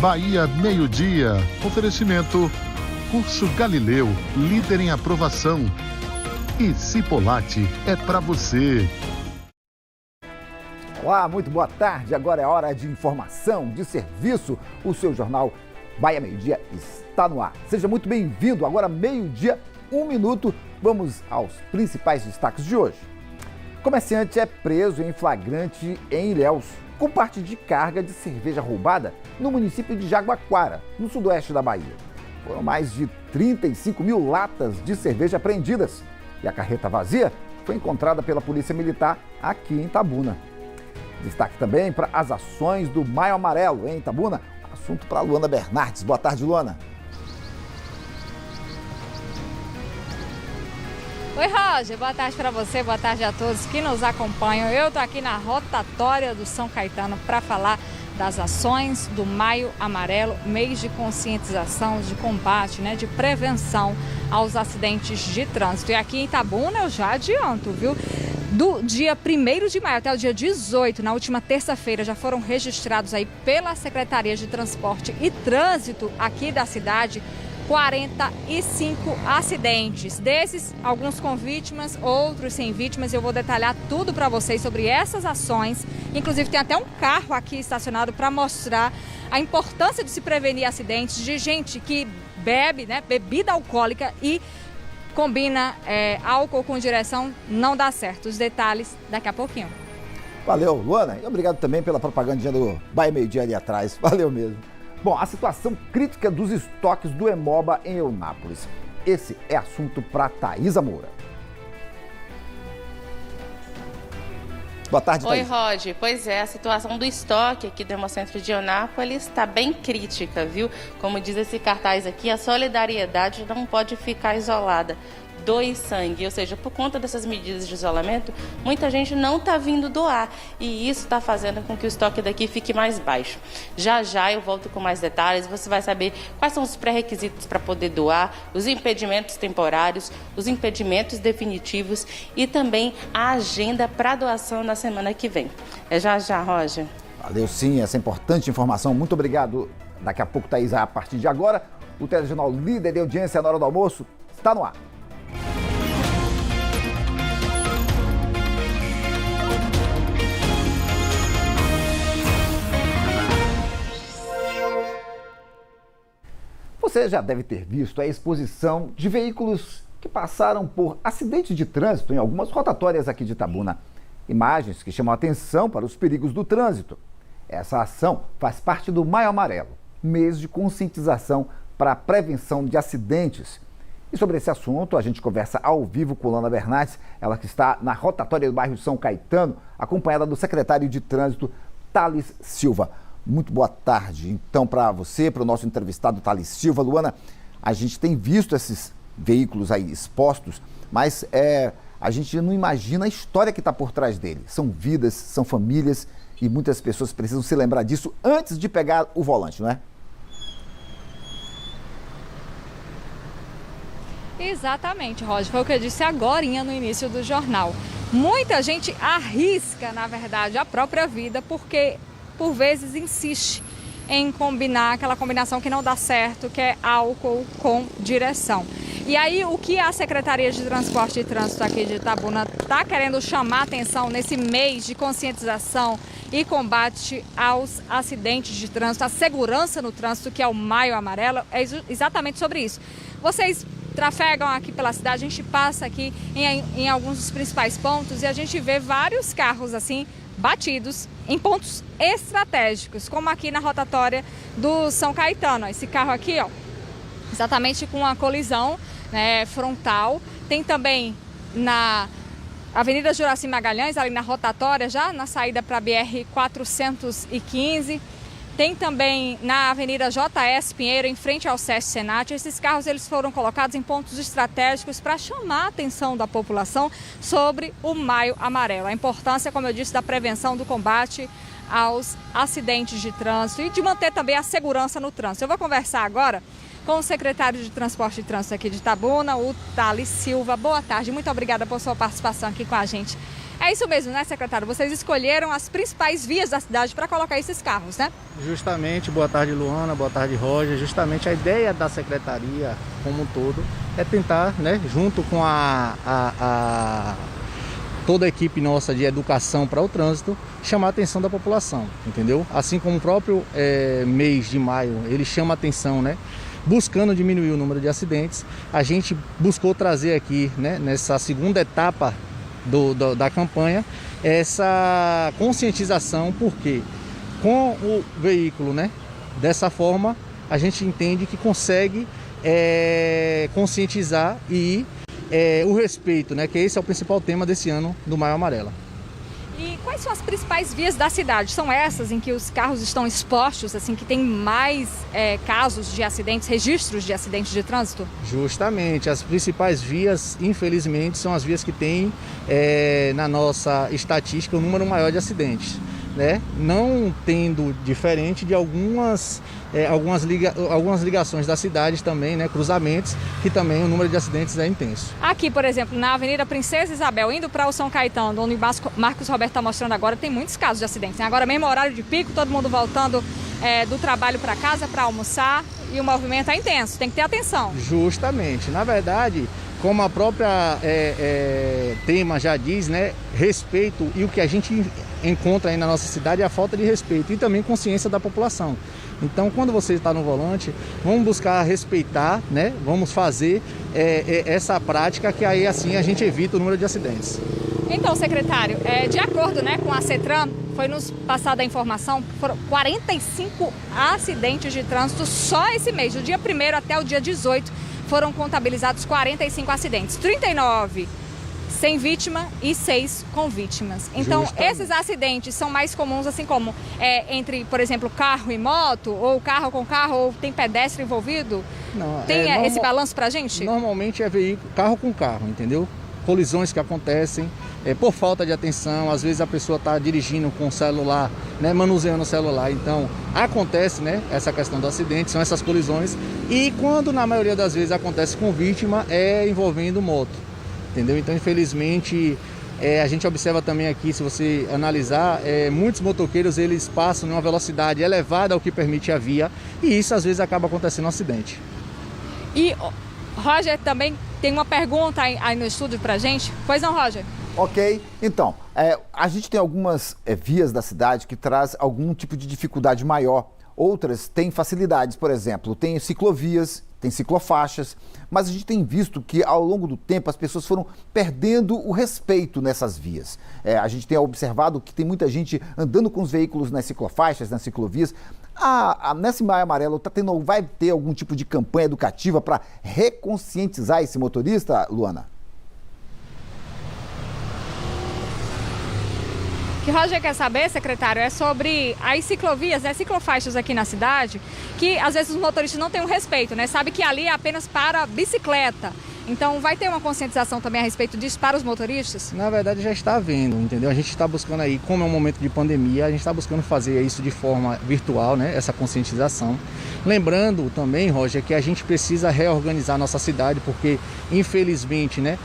Bahia Meio-Dia. Oferecimento Curso Galileu, líder em aprovação. E Cipolate é pra você. Olá, muito boa tarde. Agora é hora de informação, de serviço. O seu jornal Bahia Meio-Dia está no ar. Seja muito bem-vindo. Agora, meio-dia, 1 minuto. Vamos aos principais destaques de hoje. Comerciante é preso em flagrante em Ilhéus, com parte de carga de cerveja roubada no município de Jaguaquara, no sudoeste da Bahia. Foram mais de 35 mil latas de cerveja apreendidas e a carreta vazia foi encontrada pela Polícia Militar aqui em Itabuna. Destaque também para as ações do Maio Amarelo em Itabuna. Assunto para a Luana Bernardes. Boa tarde, Luana. Oi, Roger. Boa tarde para você, boa tarde a todos que nos acompanham. Eu estou aqui na rotatória do São Caetano para falar das ações do Maio Amarelo, mês de conscientização, de combate, de prevenção aos acidentes de trânsito. E aqui em Itabuna eu já adianto, viu? Do dia 1º de maio até o dia 18, na última terça-feira, já foram registrados aí pela Secretaria de Transporte e Trânsito aqui da cidade 45 acidentes. Desses, alguns com vítimas, outros sem vítimas. Eu vou detalhar tudo para vocês sobre essas ações. Inclusive, tem até um carro aqui estacionado para mostrar a importância de se prevenir acidentes de gente que bebe, bebida alcoólica e combina álcool com direção, não dá certo. Os detalhes daqui a pouquinho. Valeu, Luana. E obrigado também pela propagandinha do Bahia Meio-Dia ali atrás. Valeu mesmo. Bom, a situação crítica dos estoques do Hemoba em Eunápolis. Esse é assunto para Thaisa Moura. Boa tarde, Thaisa. Oi, Roger. Pois é, a situação do estoque aqui do Hemocentro de Eunápolis está bem crítica, viu? Como diz esse cartaz aqui, a solidariedade não pode ficar isolada. Doe sangue, ou seja, por conta dessas medidas de isolamento, muita gente não está vindo doar e isso está fazendo com que o estoque daqui fique mais baixo. Já já eu volto com mais detalhes, você vai saber quais são os pré-requisitos para poder doar, os impedimentos temporários, os impedimentos definitivos e também a agenda para doação na semana que vem. É já já, Roger. Valeu sim, essa importante informação, muito obrigado. Daqui a pouco, Thaisa, a partir de agora, o telejornal líder de audiência na hora do almoço está no ar. Você já deve ter visto a exposição de veículos que passaram por acidentes de trânsito em algumas rotatórias aqui de Itabuna. Imagens que chamam a atenção para os perigos do trânsito. Essa ação faz parte do Maio Amarelo, mês de conscientização para a prevenção de acidentes. E sobre esse assunto, a gente conversa ao vivo com Luana Bernardes, ela que está na rotatória do bairro São Caetano, acompanhada do secretário de Trânsito, Thales Silva. Muito boa tarde, então, para você, para o nosso entrevistado Thales Silva. Luana, a gente tem visto esses veículos aí expostos, mas a gente não imagina a história que está por trás dele. São vidas, são famílias e muitas pessoas precisam se lembrar disso antes de pegar o volante, não é? Exatamente, Roger. Foi o que eu disse agorinha no início do jornal. Muita gente arrisca, na verdade, a própria vida porque por vezes insiste em combinar aquela combinação que não dá certo, que é álcool com direção. E aí o que a Secretaria de Transporte e Trânsito aqui de Itabuna está querendo chamar atenção nesse mês de conscientização e combate aos acidentes de trânsito, a segurança no trânsito, que é o Maio Amarelo, é exatamente sobre isso. Vocês trafegam aqui pela cidade, a gente passa aqui em alguns dos principais pontos e a gente vê vários carros assim batidos em pontos estratégicos, como aqui na rotatória do São Caetano. Esse carro aqui, exatamente com uma colisão frontal. Tem também na Avenida Juraci Magalhães, ali na rotatória, já na saída para a BR-415. Tem também na Avenida J.S. Pinheiro, em frente ao SESC Senat. Esses carros eles foram colocados em pontos estratégicos para chamar a atenção da população sobre o Maio Amarelo. A importância, como eu disse, da prevenção, do combate aos acidentes de trânsito e de manter também a segurança no trânsito. Eu vou conversar agora com o secretário de Transporte e Trânsito aqui de Itabuna, o Thales Silva. Boa tarde, muito obrigada por sua participação aqui com a gente. É isso mesmo, né, secretário? Vocês escolheram as principais vias da cidade para colocar esses carros, né? Justamente, boa tarde Luana, boa tarde Roger, justamente a ideia da secretaria como um todo é tentar, né, junto com toda a equipe nossa de educação para o trânsito, chamar a atenção da população, entendeu? Assim como o próprio mês de maio, ele chama a atenção, né? Buscando diminuir o número de acidentes, a gente buscou trazer aqui, né, nessa segunda etapa da campanha, essa conscientização, porque com o veículo, né, dessa forma, a gente entende que consegue conscientizar e o respeito, né, que esse é o principal tema desse ano do Maio Amarela. E quais são as principais vias da cidade? São essas em que os carros estão expostos, assim, que tem mais casos de acidentes, registros de acidentes de trânsito? Justamente, as principais vias, infelizmente, são as vias que têm na nossa estatística o número maior de acidentes, né? Não tendo diferente de algumas ligações da cidade também, né, cruzamentos, que também o número de acidentes é intenso. Aqui, por exemplo, na Avenida Princesa Isabel, indo para o São Caetano, onde o Marcos Roberto está mostrando agora, tem muitos casos de acidentes. Agora mesmo horário de pico, todo mundo voltando do trabalho para casa para almoçar e o movimento é intenso, tem que ter atenção. Justamente, na verdade, como a própria tema já diz, né, respeito, e o que a gente encontra aí na nossa cidade é a falta de respeito e também consciência da população. Então, quando você está no volante, vamos buscar respeitar, né? Vamos fazer essa prática, que aí assim a gente evita o número de acidentes. Então, secretário, de acordo, né, com a CETRAN, foi nos passada a informação que foram 45 acidentes de trânsito só esse mês. Do dia 1º até o dia 18 foram contabilizados 45 acidentes, 39 sem vítima e 6 com vítimas. Então, esses acidentes são mais comuns, assim como entre, por exemplo, carro e moto, ou carro com carro, ou tem pedestre envolvido? Não, tem esse balanço pra gente? Normalmente é veículo, carro com carro, entendeu? Colisões que acontecem por falta de atenção, às vezes a pessoa está dirigindo com o celular, né, manuseando o celular, então acontece, né, essa questão do acidente, são essas colisões, e quando na maioria das vezes acontece com vítima, é envolvendo moto, entendeu? Então, infelizmente, a gente observa também aqui, se você analisar, muitos motoqueiros, eles passam em uma velocidade elevada ao que permite a via, e isso às vezes acaba acontecendo um acidente. E Roger também tem uma pergunta aí no estúdio pra gente. Pois não, Roger? Ok, então, a gente tem algumas vias da cidade que traz algum tipo de dificuldade maior. Outras têm facilidades, por exemplo, tem ciclovias, tem ciclofaixas, mas a gente tem visto que ao longo do tempo as pessoas foram perdendo o respeito nessas vias. A gente tem observado que tem muita gente andando com os veículos nas ciclofaixas, nas ciclovias. Nesse Maio Amarelo vai ter algum tipo de campanha educativa para reconscientizar esse motorista, Luana? O que o Roger quer saber, secretário, é sobre as ciclovias, né, ciclofaixas aqui na cidade, que às vezes os motoristas não têm um respeito, né? Sabe que ali é apenas para bicicleta. Então vai ter uma conscientização também a respeito disso para os motoristas? Na verdade já está havendo, entendeu? A gente está buscando aí, como é um momento de pandemia, a gente está buscando fazer isso de forma virtual, né? Essa conscientização. Lembrando também, Roger, que a gente precisa reorganizar a nossa cidade, porque infelizmente, né,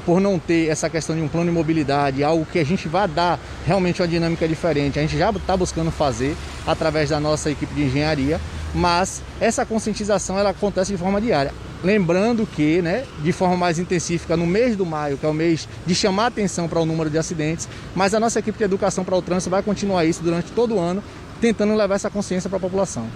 por não ter essa questão de um plano de mobilidade, algo que a gente vai dar realmente uma dinâmica diferente, a gente já está buscando fazer através da nossa equipe de engenharia, mas essa conscientização ela acontece de forma diária. Lembrando que, né, de forma mais intensiva no mês do maio, que é o mês de chamar atenção para o número de acidentes, mas a nossa equipe de educação para o trânsito vai continuar isso durante todo o ano, tentando levar essa consciência para a população.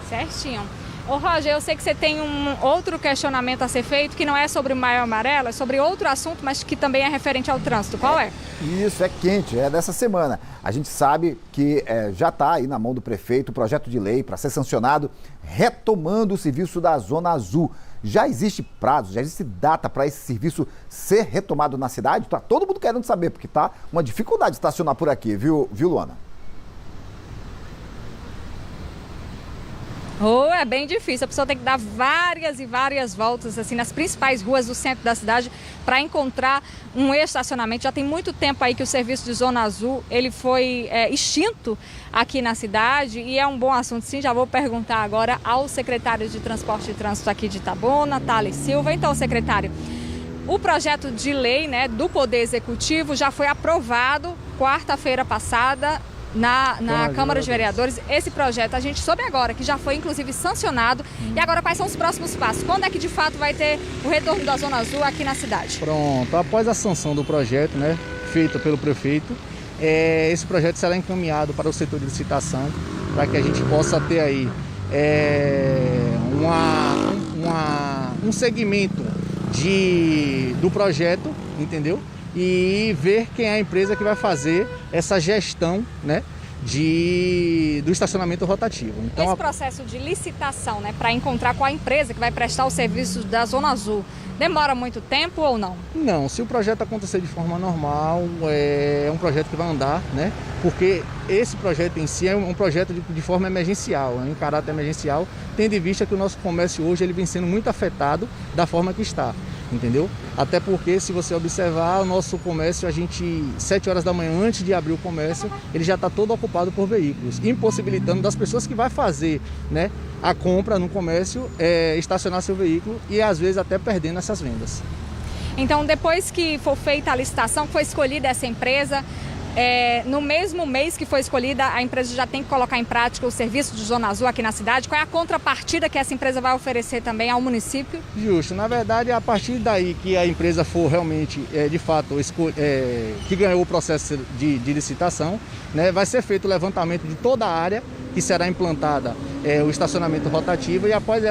Certinho. Ô Roger, eu sei que você tem um outro questionamento a ser feito, que não é sobre o Maio Amarelo, é sobre outro assunto, mas que também é referente ao trânsito. Qual é? Isso, é quente, é dessa semana. A gente sabe que já está aí na mão do prefeito o projeto de lei para ser sancionado, retomando o serviço da Zona Azul. Já existe prazo, já existe data para esse serviço ser retomado na cidade? Tá todo mundo querendo saber, porque tá uma dificuldade de estacionar por aqui, viu Luana? É bem difícil, a pessoa tem que dar várias e várias voltas assim nas principais ruas do centro da cidade para encontrar um estacionamento. Já tem muito tempo aí que o serviço de Zona Azul ele foi extinto aqui na cidade e é um bom assunto sim. Já vou perguntar agora ao secretário de Transporte e Trânsito aqui de Itabuna, Thales Silva. Então, secretário, O projeto de lei, né, do Poder Executivo já foi aprovado quarta-feira passada na Câmara de Vereadores. Esse projeto a gente soube agora que já foi inclusive sancionado. E agora quais são os próximos passos? Quando é que de fato vai ter o retorno da Zona Azul aqui na cidade? Pronto, após a sanção do projeto, né, feita pelo prefeito, esse projeto será encaminhado para o setor de licitação para que a gente possa ter aí um segmento do projeto, entendeu? E ver quem é a empresa que vai fazer essa gestão, né, do estacionamento rotativo. Então, esse processo de licitação, né, para encontrar qual a empresa que vai prestar os serviços da Zona Azul, demora muito tempo ou não? Não, se o projeto acontecer de forma normal, é um projeto que vai andar, né? Porque esse projeto em si é um projeto de forma emergencial, em caráter emergencial, tendo em vista que o nosso comércio hoje ele vem sendo muito afetado da forma que está, entendeu? Até porque, se você observar, o nosso comércio, 7 horas da manhã, antes de abrir o comércio, ele já está todo ocupado por veículos, impossibilitando das pessoas que vai fazer, né, a compra no comércio, estacionar seu veículo e às vezes até perdendo essas vendas. Então, depois que for feita a licitação, foi escolhida essa empresa, no mesmo mês que foi escolhida, a empresa já tem que colocar em prática o serviço de Zona Azul aqui na cidade. Qual é a contrapartida que essa empresa vai oferecer também ao município? Justo. Na verdade, a partir daí que a empresa for realmente, de fato, que ganhou o processo de licitação, né, vai ser feito o levantamento de toda a área que será implantada o estacionamento rotativo, e após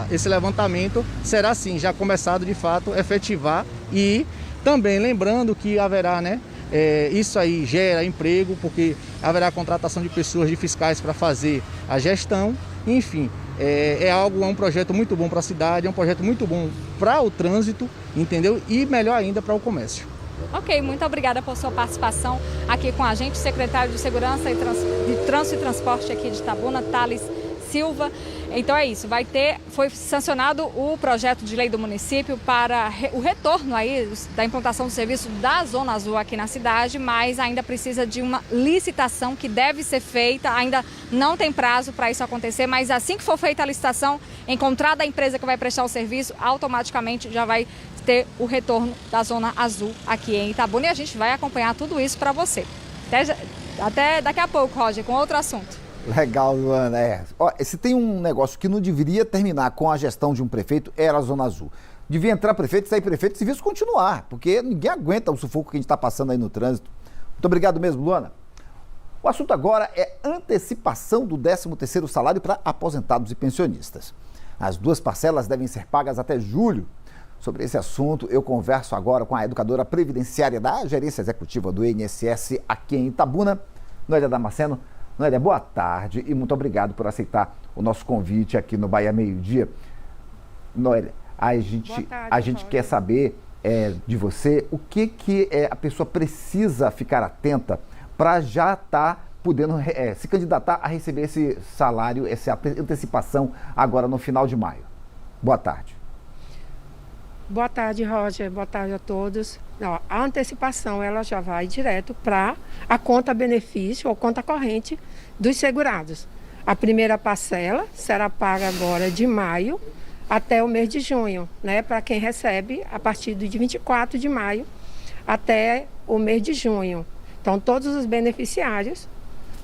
esse levantamento será sim já começado de fato efetivar, e também lembrando que haverá, né, isso aí gera emprego, porque haverá contratação de pessoas, de fiscais para fazer a gestão, enfim, é um projeto muito bom para a cidade, é um projeto muito bom para o trânsito, entendeu? E melhor ainda para o comércio. Ok, muito obrigada por sua participação aqui com a gente, secretário de Segurança de Trânsito e Transporte aqui de Itabuna, Thales Silva. Então é isso, foi sancionado o projeto de lei do município para o retorno aí da implantação do serviço da Zona Azul aqui na cidade, mas ainda precisa de uma licitação que deve ser feita, ainda não tem prazo para isso acontecer, mas assim que for feita a licitação, encontrada a empresa que vai prestar o serviço, automaticamente já vai ter o retorno da Zona Azul aqui em Itabuna, e a gente vai acompanhar tudo isso para você. Até daqui a pouco, Roger, com outro assunto. Legal, Luana. Se tem um negócio que não deveria terminar com a gestão de um prefeito, era a Zona Azul. Devia entrar prefeito, sair prefeito, se serviço continuar, porque ninguém aguenta o sufoco que a gente está passando aí no trânsito. Muito obrigado mesmo, Luana. O assunto agora é antecipação do 13º salário para aposentados e pensionistas. As 2 parcelas devem ser pagas até julho. Sobre esse assunto, eu converso agora com a educadora previdenciária da Gerência Executiva do INSS aqui em Itabuna, Noélia Damasceno. Noélia, boa tarde e muito obrigado por aceitar o nosso convite aqui no Bahia Meio-Dia. Noélia, a gente quer saber de você o que a pessoa precisa ficar atenta para já estar podendo se candidatar a receber esse salário, essa antecipação agora no final de maio. Boa tarde. Boa tarde, Roger. Boa tarde a todos. A antecipação ela já vai direto para a conta benefício ou conta corrente dos segurados. A primeira parcela será paga agora de maio até o mês de junho, né? Para quem recebe a partir de 24 de maio até o mês de junho. Então, todos os beneficiários,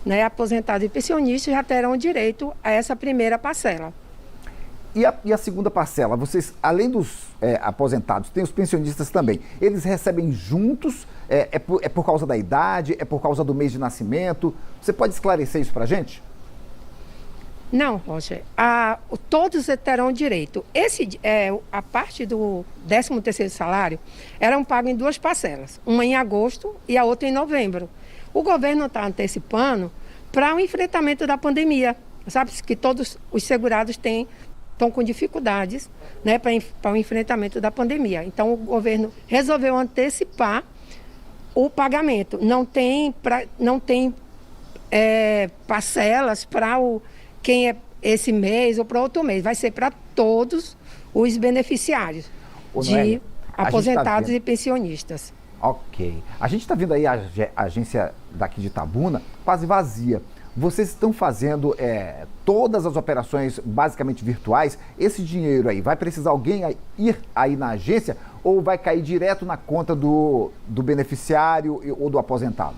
né, aposentados e pensionistas, já terão direito a essa primeira parcela. E a segunda parcela, vocês, além dos aposentados, tem os pensionistas também. Eles recebem juntos? É por causa da idade? É por causa do mês de nascimento? Você pode esclarecer isso para a gente? Não, Roger. Todos terão direito. A parte do 13º salário eram pagos em 2 parcelas. Uma em agosto e a outra em novembro. O governo está antecipando para o enfrentamento da pandemia. Sabe que todos os segurados estão com dificuldades, né, para o enfrentamento da pandemia. Então, o governo resolveu antecipar o pagamento. Não tem parcelas para quem é esse mês ou para outro mês. Vai ser para todos os beneficiários de aposentados e pensionistas. Ok. A gente está vendo aí a agência daqui de Itabuna quase vazia. Vocês estão fazendo todas as operações basicamente virtuais. Esse dinheiro aí, vai precisar alguém ir aí na agência ou vai cair direto na conta do beneficiário ou do aposentado?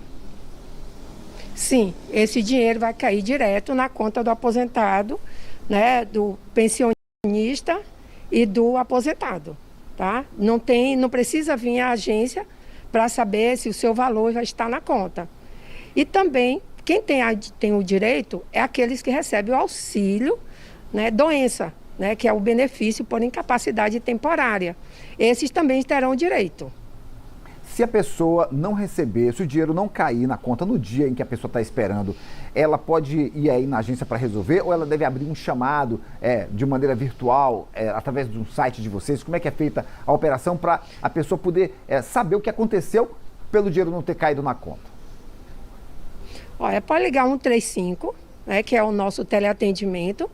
Sim, esse dinheiro vai cair direto na conta do aposentado, né, do pensionista e do aposentado, tá? Não precisa vir à agência para saber se o seu valor vai estar na conta. E também, quem tem o direito é aqueles que recebem o auxílio, né, doença, né, que é o benefício por incapacidade temporária. Esses também terão direito. Se a pessoa não receber, se o dinheiro não cair na conta no dia em que a pessoa está esperando, ela pode ir aí na agência para resolver ou ela deve abrir um chamado de maneira virtual, através de um site de vocês? Como é que é feita a operação para a pessoa poder saber o que aconteceu pelo dinheiro não ter caído na conta? Olha, pode ligar 135, né, que é o nosso teleatendimento,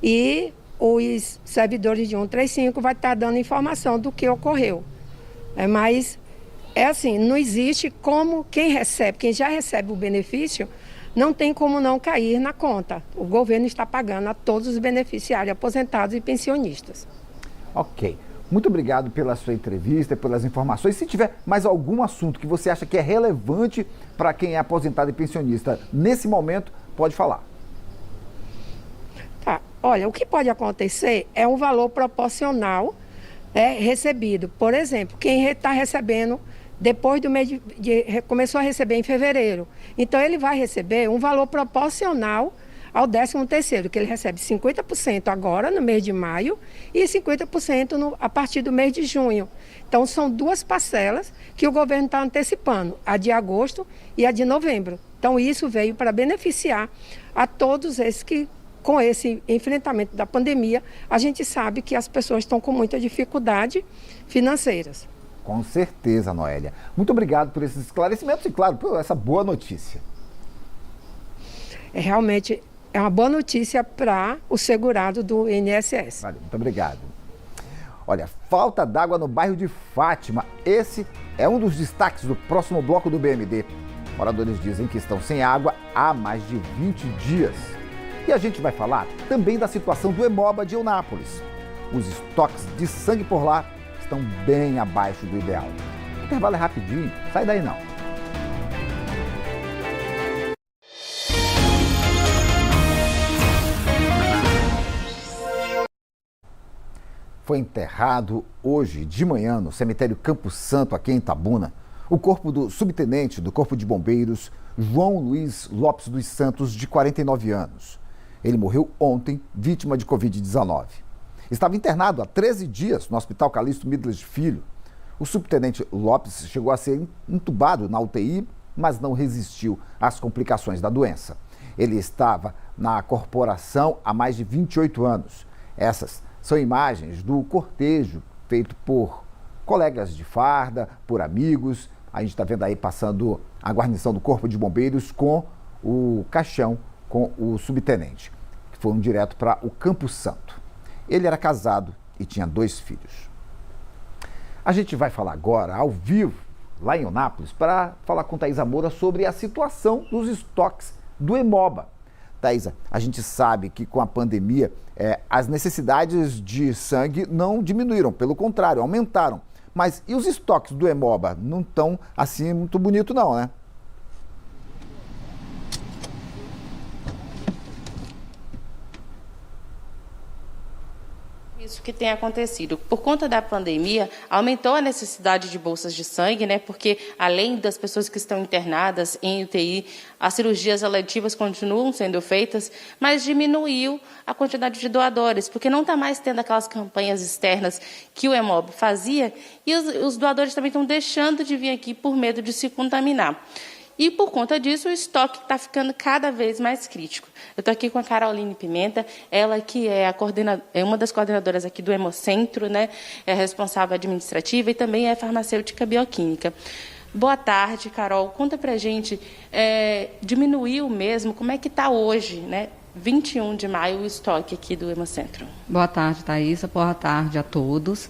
e os servidores de 135 vai estar dando informação do que ocorreu. Mas é assim, não existe como quem já recebe o benefício, não tem como não cair na conta. O governo está pagando a todos os beneficiários, aposentados e pensionistas. Ok. Muito obrigado pela sua entrevista, pelas informações. Se tiver mais algum assunto que você acha que é relevante para quem é aposentado e pensionista nesse momento, pode falar. Tá. Olha, o que pode acontecer é um valor proporcional recebido. Por exemplo, quem está recebendo depois do mês começou a receber em fevereiro. Então, ele vai receber um valor proporcional ao 13º, que ele recebe 50% agora, no mês de maio, e 50% a partir do mês de junho. Então, são duas parcelas que o governo está antecipando, a de agosto e a de novembro. Então, isso veio para beneficiar a todos esses que, com esse enfrentamento da pandemia, a gente sabe que as pessoas estão com muita dificuldade financeiras. Com certeza, Noélia. Muito obrigado por esses esclarecimentos e, claro, por essa boa notícia. Realmente é uma boa notícia para o segurado do INSS. Valeu, muito obrigado. Olha, falta d'água no bairro de Fátima. Esse é um dos destaques do próximo bloco do BMD. Moradores dizem que estão sem água há mais de 20 dias. E a gente vai falar também da situação do Hemoba de Eunápolis. Os estoques de sangue por lá estão bem abaixo do ideal. O intervalo é rapidinho, sai daí não. Foi enterrado hoje de manhã no cemitério Campo Santo, aqui em Itabuna, o corpo do subtenente do Corpo de Bombeiros, João Luiz Lopes dos Santos, de 49 anos. Ele morreu ontem, vítima de Covid-19. Estava internado há 13 dias no Hospital Calixto Midlas Filho. O subtenente Lopes chegou a ser entubado na UTI, mas não resistiu às complicações da doença. Ele estava na corporação há mais de 28 anos. Essas são imagens do cortejo feito por colegas de farda, por amigos. A gente está vendo aí passando a guarnição do Corpo de Bombeiros com o caixão com o subtenente, que foi direto para o Campo Santo. Ele era casado e tinha 2 filhos. A gente vai falar agora, ao vivo, lá em Eunápolis, para falar com Thaisa Moura sobre a situação dos estoques do Hemoba. Thaisa, a gente sabe que com a pandemia, as necessidades de sangue não diminuíram, pelo contrário, aumentaram. Mas e os estoques do Hemoba? Não estão assim muito bonito não, né? Isso que tem acontecido. Por conta da pandemia, aumentou a necessidade de bolsas de sangue, né? Porque além das pessoas que estão internadas em UTI, as cirurgias eletivas continuam sendo feitas, mas diminuiu a quantidade de doadores, porque não está mais tendo aquelas campanhas externas que o Hemoba fazia, e os doadores também estão deixando de vir aqui por medo de se contaminar. E, por conta disso, o estoque está ficando cada vez mais crítico. Eu estou aqui com a Caroline Pimenta, ela que é uma das coordenadoras aqui do Hemocentro, né? É responsável administrativa e também é farmacêutica bioquímica. Boa tarde, Carol. Conta para a gente, diminuiu mesmo, como é que está hoje, né? 21 de maio, o estoque aqui do Hemocentro. Boa tarde, Thaisa. Boa tarde a todos.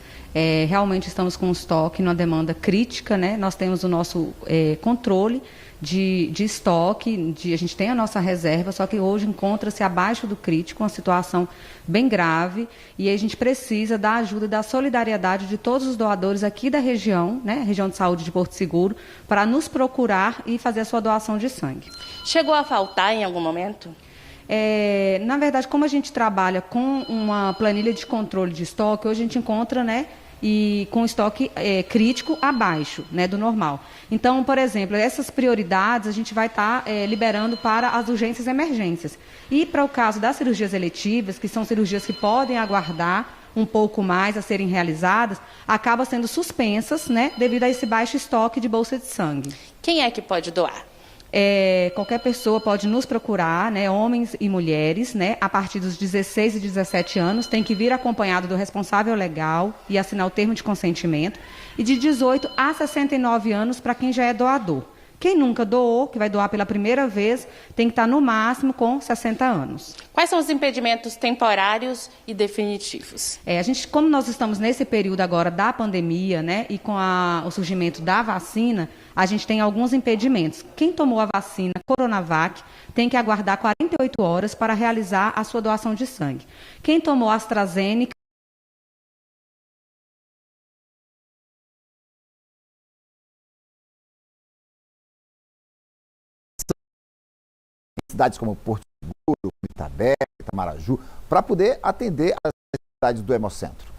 Realmente estamos com um estoque numa demanda crítica, né? Nós temos o nosso controle de estoque, a gente tem a nossa reserva, só que hoje encontra-se abaixo do crítico, uma situação bem grave, e a gente precisa da ajuda e da solidariedade de todos os doadores aqui da região, né, região de saúde de Porto Seguro, para nos procurar e fazer a sua doação de sangue. Chegou a faltar em algum momento? Na verdade, como a gente trabalha com uma planilha de controle de estoque, hoje a gente encontra, né, e com estoque crítico abaixo, né, do normal. Então, por exemplo, essas prioridades a gente vai estar liberando para as urgências e emergências. E para o caso das cirurgias eletivas, que são cirurgias que podem aguardar um pouco mais a serem realizadas, acabam sendo suspensas, né, devido a esse baixo estoque de bolsa de sangue. Quem é que pode doar? Qualquer pessoa pode nos procurar, né, homens e mulheres, né, a partir dos 16 e 17 anos, tem que vir acompanhado do responsável legal e assinar o termo de consentimento, e de 18 a 69 anos para quem já é doador. Quem nunca doou, que vai doar pela primeira vez, tem que estar no máximo com 60 anos. Quais são os impedimentos temporários e definitivos? Como nós estamos nesse período agora da pandemia, né, e com o surgimento da vacina, a gente tem alguns impedimentos. Quem tomou a vacina Coronavac tem que aguardar 48 horas para realizar a sua doação de sangue. Quem tomou a AstraZeneca cidades como Porto Seguro, Itabé, Itamaraju, para poder atender as necessidades do Hemocentro.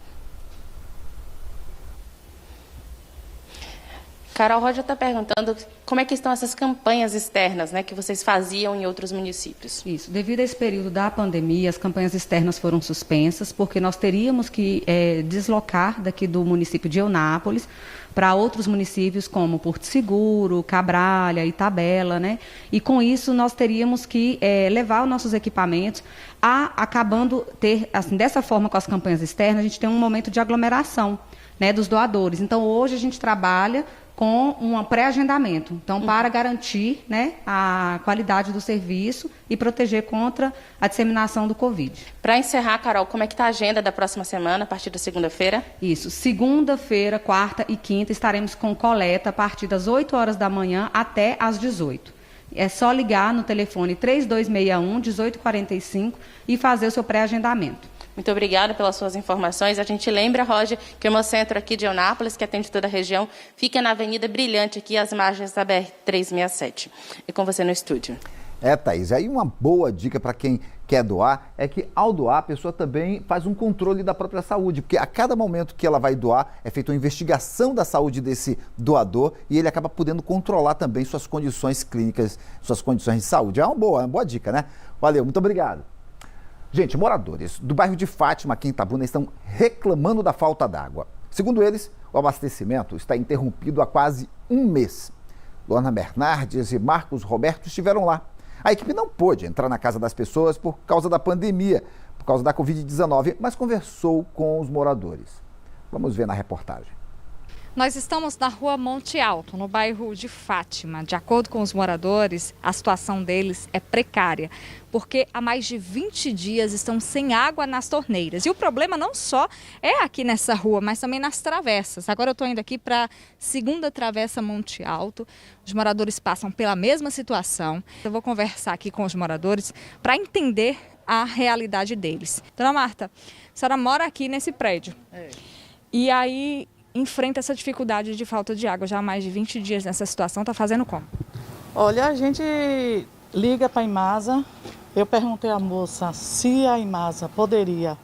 Carol Roger está perguntando como é que estão essas campanhas externas, né, que vocês faziam em outros municípios. Isso, devido a esse período da pandemia, as campanhas externas foram suspensas, porque nós teríamos que deslocar daqui do município de Eunápolis para outros municípios como Porto Seguro, Cabralha, Itabela, né? E com isso nós teríamos que levar os nossos equipamentos, acabando dessa forma com as campanhas externas, a gente tem um momento de aglomeração, né, dos doadores. Então hoje a gente trabalha com um pré-agendamento, então para garantir, né, a qualidade do serviço e proteger contra a disseminação do Covid. Para encerrar, Carol, como é que está a agenda da próxima semana, a partir da segunda-feira? Isso, segunda-feira, quarta e quinta estaremos com coleta a partir das 8 horas da manhã até às 18. É só ligar no telefone 3261-1845 e fazer o seu pré-agendamento. Muito obrigada pelas suas informações. A gente lembra, Roger, que o Hemocentro aqui de Eunápolis, que atende toda a região, fica na Avenida Brilhante, aqui às margens da BR-367. E com você no estúdio. Thaís, aí uma boa dica para quem quer doar é que, ao doar, a pessoa também faz um controle da própria saúde, porque a cada momento que ela vai doar, é feita uma investigação da saúde desse doador e ele acaba podendo controlar também suas condições clínicas, suas condições de saúde. É uma boa dica, né? Valeu, muito obrigado. Gente, moradores do bairro de Fátima, aqui em Itabuna, estão reclamando da falta d'água. Segundo eles, o abastecimento está interrompido há quase um mês. Luana Bernardes e Marcos Roberto estiveram lá. A equipe não pôde entrar na casa das pessoas por causa da pandemia, por causa da Covid-19, mas conversou com os moradores. Vamos ver na reportagem. Nós estamos na rua Monte Alto, no bairro de Fátima. De acordo com os moradores, a situação deles é precária, porque há mais de 20 dias estão sem água nas torneiras. E o problema não só é aqui nessa rua, mas também nas travessas. Agora eu estou indo aqui para a segunda travessa Monte Alto. Os moradores passam pela mesma situação. Eu vou conversar aqui com os moradores para entender a realidade deles. Dona Marta, a senhora mora aqui nesse prédio. E aí enfrenta essa dificuldade de falta de água já há mais de 20 dias nessa situação. Está fazendo como? Olha, a gente liga para a Imasa. Eu perguntei à moça se a Imasa poderia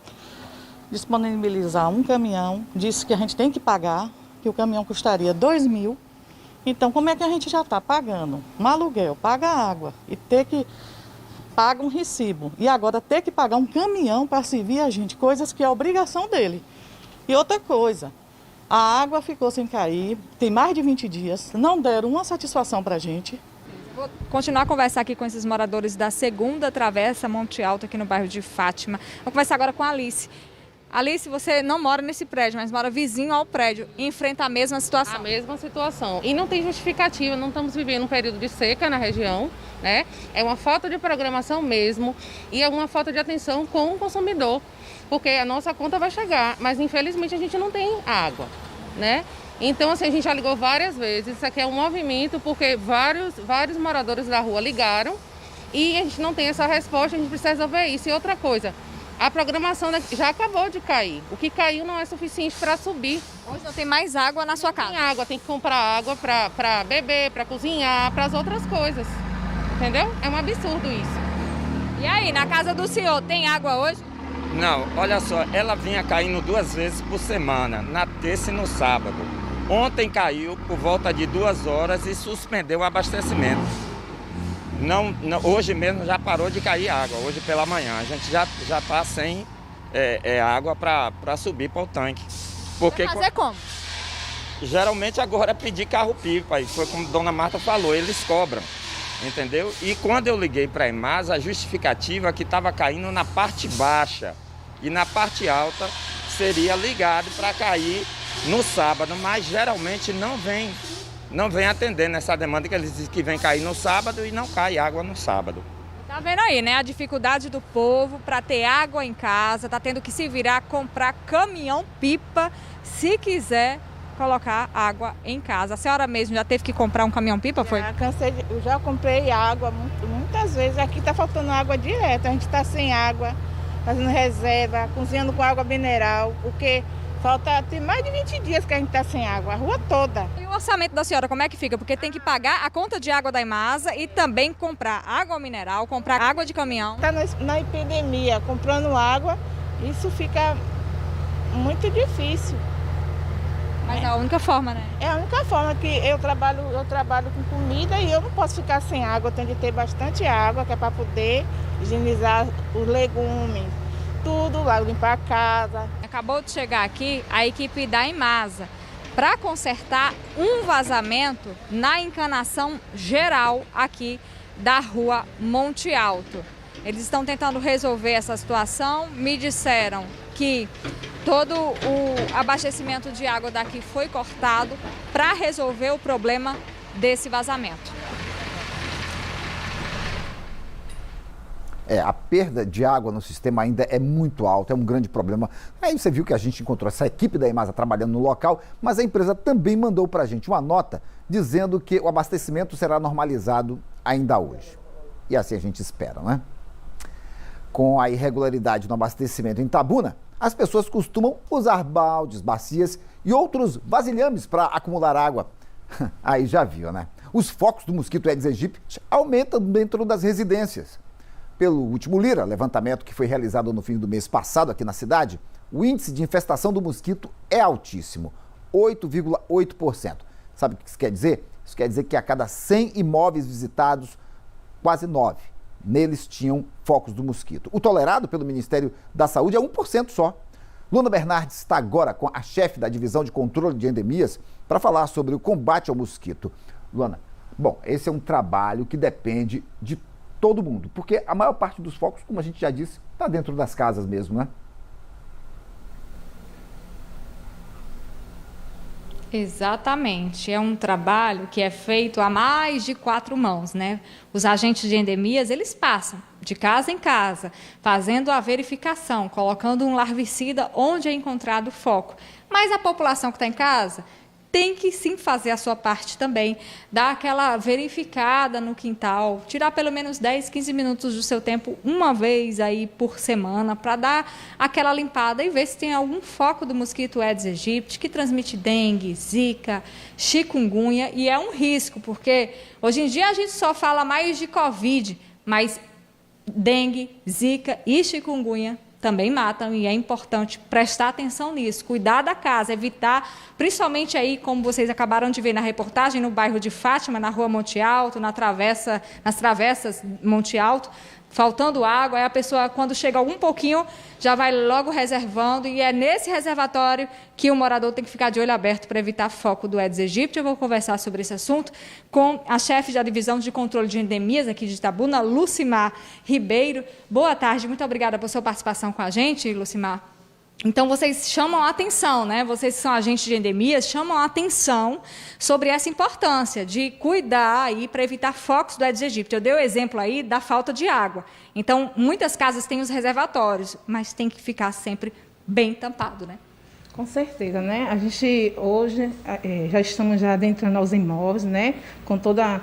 disponibilizar um caminhão. Disse que a gente tem que pagar, que o caminhão custaria 2.000. Então, como é que a gente já está pagando um aluguel, paga água e ter que pagar um recibo. E agora ter que pagar um caminhão para servir a gente, coisas que é obrigação dele. E outra coisa, a água ficou sem cair, tem mais de 20 dias, não deram uma satisfação para a gente. Vou continuar a conversar aqui com esses moradores da segunda travessa Monte Alto, aqui no bairro de Fátima. Vou conversar agora com a Alice. Alice, você não mora nesse prédio, mas mora vizinho ao prédio e enfrenta a mesma situação. A mesma situação. E não tem justificativa, não estamos vivendo um período de seca na região, né? É uma falta de programação mesmo e é uma falta de atenção com o consumidor, porque a nossa conta vai chegar, mas infelizmente a gente não tem água, né? Então, assim, a gente já ligou várias vezes. Isso aqui é um movimento porque vários moradores da rua ligaram e a gente não tem essa resposta, a gente precisa resolver isso. E outra coisa, a programação já acabou de cair. O que caiu não é suficiente para subir. Hoje não tem mais água na sua casa? Tem água, tem que comprar água para beber, para cozinhar, para as outras coisas. Entendeu? É um absurdo isso. E aí, na casa do senhor, tem água hoje? Não, olha só, ela vinha caindo 2 vezes por semana, na terça e no sábado. Ontem caiu por volta de 2 horas e suspendeu o abastecimento. Não, hoje mesmo já parou de cair água, hoje pela manhã. A gente já está sem água para subir para o tanque. Porque Vai fazer como? Geralmente agora é pedir carro-pipa, e foi como a dona Marta falou, eles cobram, entendeu? E quando eu liguei para a Imasa, a justificativa é que estava caindo na parte baixa e na parte alta seria ligado para cair no sábado, mas geralmente não vem atendendo essa demanda que eles dizem que vem cair no sábado e não cai água no sábado. Tá vendo aí, né? A dificuldade do povo para ter água em casa, tá tendo que se virar comprar caminhão-pipa se quiser colocar água em casa. A senhora mesmo já teve que comprar um caminhão-pipa, foi? Eu já comprei água muitas vezes. Aqui tá faltando água direto, a gente tá sem água, fazendo reserva, cozinhando com água mineral, porque tem mais de 20 dias que a gente está sem água, a rua toda. E o orçamento da senhora, como é que fica? Porque tem que pagar a conta de água da Imasa e também comprar água mineral, comprar água de caminhão. Está na epidemia, comprando água, isso fica muito difícil. Mas é a única forma, né? É a única forma que eu trabalho com comida e eu não posso ficar sem água, eu tenho de ter bastante água, que é para poder higienizar os legumes. Tudo lá, limpar a casa. Acabou de chegar aqui a equipe da Imasa para consertar um vazamento na encanação geral aqui da rua Monte Alto. Eles estão tentando resolver essa situação, me disseram que todo o abastecimento de água daqui foi cortado para resolver o problema desse vazamento. A perda de água no sistema ainda é muito alta, é um grande problema. Aí você viu que a gente encontrou essa equipe da Imasa trabalhando no local, mas a empresa também mandou para a gente uma nota dizendo que o abastecimento será normalizado ainda hoje. E assim a gente espera, né? Com a irregularidade no abastecimento em Itabuna, as pessoas costumam usar baldes, bacias e outros vasilhames para acumular água. Aí já viu, né? Os focos do mosquito Aedes aegypti aumentam dentro das residências. Pelo último Lira, levantamento que foi realizado no fim do mês passado aqui na cidade, o índice de infestação do mosquito é altíssimo, 8,8%. Sabe o que isso quer dizer? Isso quer dizer que a cada 100 imóveis visitados, quase 9 neles tinham focos do mosquito. O tolerado pelo Ministério da Saúde é 1% só. Luna Bernardes está agora com a chefe da Divisão de Controle de Endemias para falar sobre o combate ao mosquito. Luana, bom, esse é um trabalho que depende de todo mundo, porque a maior parte dos focos, como a gente já disse, está dentro das casas mesmo, né? Exatamente, é um trabalho que é feito a mais de 4 mãos, né? Os agentes de endemias, eles passam de casa em casa, fazendo a verificação, colocando um larvicida onde é encontrado o foco. Mas a população que está em casa tem que sim fazer a sua parte também, dar aquela verificada no quintal, tirar pelo menos 10, 15 minutos do seu tempo uma vez aí por semana para dar aquela limpada e ver se tem algum foco do mosquito Aedes aegypti que transmite dengue, zika, chikungunya, e é um risco, porque hoje em dia a gente só fala mais de Covid, mas dengue, zika e chikungunya também matam e é importante prestar atenção nisso, cuidar da casa, evitar, principalmente aí, como vocês acabaram de ver na reportagem, no bairro de Fátima, na rua Monte Alto, nas travessas Monte Alto, faltando água, aí a pessoa, quando chega algum pouquinho, já vai logo reservando, e é nesse reservatório que o morador tem que ficar de olho aberto para evitar foco do Aedes aegypti. Eu vou conversar sobre esse assunto com a chefe da Divisão de Controle de Endemias aqui de Itabuna, Lucimar Ribeiro. Boa tarde, muito obrigada por sua participação com a gente, Lucimar. Então, vocês chamam a atenção, né? Vocês que são agentes de endemias, chamam a atenção sobre essa importância de cuidar aí para evitar focos do Aedes aegypti. Eu dei o exemplo aí da falta de água. Então, muitas casas têm os reservatórios, mas tem que ficar sempre bem tampado, né? Com certeza, né? A gente hoje já estamos já adentrando aos imóveis, né? Com toda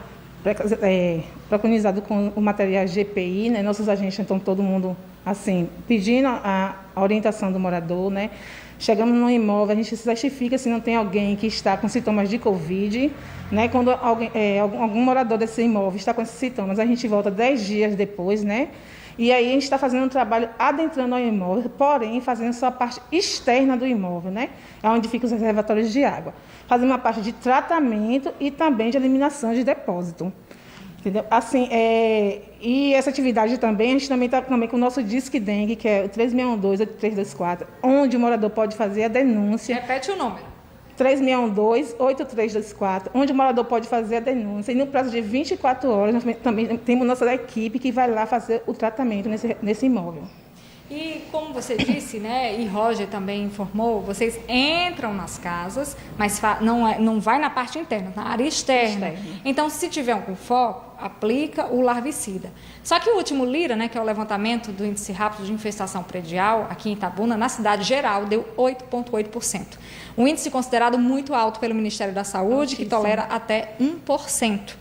preconizado com o material GPI, né? Nossos agentes estão todo mundo assim pedindo a orientação do morador, né? Chegamos no imóvel, a gente certifica se não tem alguém que está com sintomas de Covid, né? Quando algum morador desse imóvel está com esses sintomas, a gente volta 10 dias depois, né? E aí a gente está fazendo um trabalho adentrando ao imóvel, porém fazendo só a parte externa do imóvel, né? É onde ficam os reservatórios de água. Fazendo uma parte de tratamento e também de eliminação de depósito. Entendeu? Assim, e essa atividade também, a gente também está com o nosso Disque Dengue, que é o 3612-8324, onde o morador pode fazer a denúncia. Repete o número. 3612-8324, onde o morador pode fazer a denúncia. E no prazo de 24 horas, nós também temos nossa equipe que vai lá fazer o tratamento nesse imóvel. E como você disse, né, e Roger também informou, vocês entram nas casas, mas não vai na parte interna, na área externa. Então, se tiver algum foco, aplica o larvicida. Só que o último LIRA, né, que é o levantamento do índice rápido de infestação predial, aqui em Itabuna, na cidade geral, deu 8,8%. Um índice considerado muito alto pelo Ministério da Saúde, que tolera até 1%.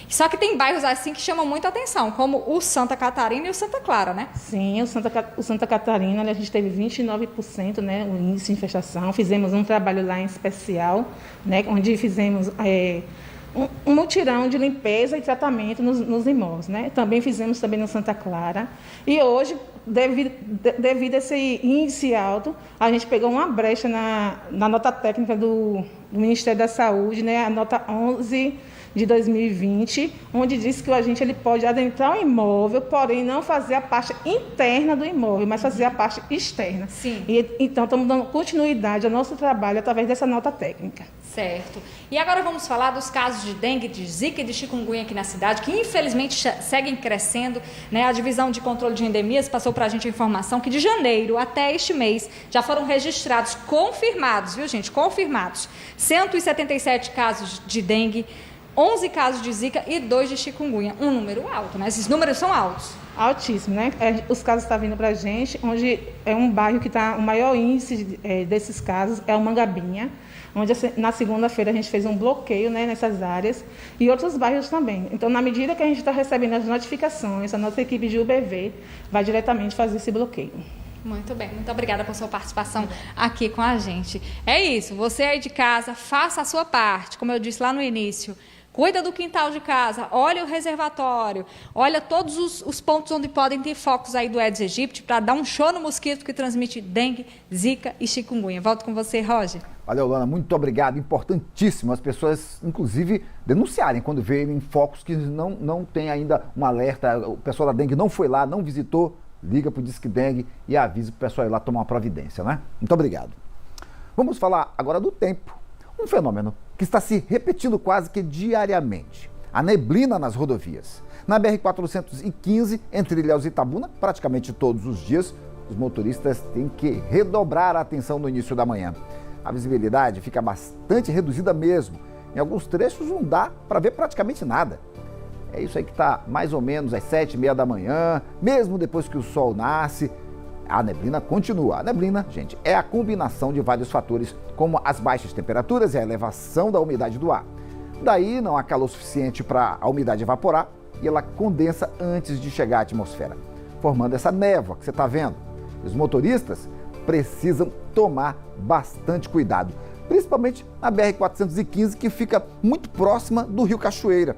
Só que tem bairros assim que chamam muita atenção, como o Santa Catarina e o Santa Clara, né? Sim, o Santa Catarina, a gente teve 29%, né, o índice de infestação. Fizemos um trabalho lá em especial, né, onde fizemos um mutirão de limpeza e tratamento nos imóveis, né? Também fizemos também no Santa Clara. E hoje, devido a esse índice alto, a gente pegou uma brecha na nota técnica do Ministério da Saúde, né, a nota 11 de 2020, onde diz que o agente ele pode adentrar o imóvel, porém não fazer a parte interna do imóvel, mas fazer a parte externa. Sim. Então, estamos dando continuidade ao nosso trabalho através dessa nota técnica. Certo. E agora vamos falar dos casos de dengue, de zika e de chikungunya aqui na cidade, que infelizmente seguem crescendo, né? A Divisão de Controle de Endemias passou para a gente a informação que de janeiro até este mês já foram registrados, confirmados, viu gente, confirmados, 177 casos de dengue, 11 casos de zika e 2 de chikungunya. Um número alto, né? Esses números são altos. Altíssimo, né? Os casos estão vindo para a gente, onde é um bairro que está o maior índice desses casos é o Mangabinha, onde na segunda-feira a gente fez um bloqueio, né, nessas áreas, e outros bairros também. Então, na medida que a gente está recebendo as notificações, a nossa equipe de UBV vai diretamente fazer esse bloqueio. Muito bem, muito obrigada por sua participação aqui com a gente. É isso, você aí de casa, faça a sua parte, como eu disse lá no início. Cuida do quintal de casa, olha o reservatório, olha todos os pontos onde podem ter focos aí do Aedes aegypti para dar um show no mosquito que transmite dengue, zika e chikungunya. Volto com você, Roger. Valeu, Lana, muito obrigado. Importantíssimo as pessoas, inclusive, denunciarem quando verem focos que não tem ainda um alerta. O pessoal da dengue não foi lá, não visitou, liga para o Disque Dengue e avisa para o pessoal ir lá tomar uma providência, né? Muito obrigado. Vamos falar agora do tempo. Um fenômeno que está se repetindo quase que diariamente. A neblina nas rodovias. Na BR-415, entre Ilhéus e Itabuna, praticamente todos os dias, os motoristas têm que redobrar a atenção no início da manhã. A visibilidade fica bastante reduzida mesmo. Em alguns trechos não dá para ver praticamente nada. É isso aí que está mais ou menos às 7h30 da manhã, mesmo depois que o sol nasce. A neblina continua. A neblina, gente, é a combinação de vários fatores, como as baixas temperaturas e a elevação da umidade do ar. Daí não há calor suficiente para a umidade evaporar e ela condensa antes de chegar à atmosfera, formando essa névoa que você está vendo. Os motoristas precisam tomar bastante cuidado, principalmente na BR-415, que fica muito próxima do Rio Cachoeira.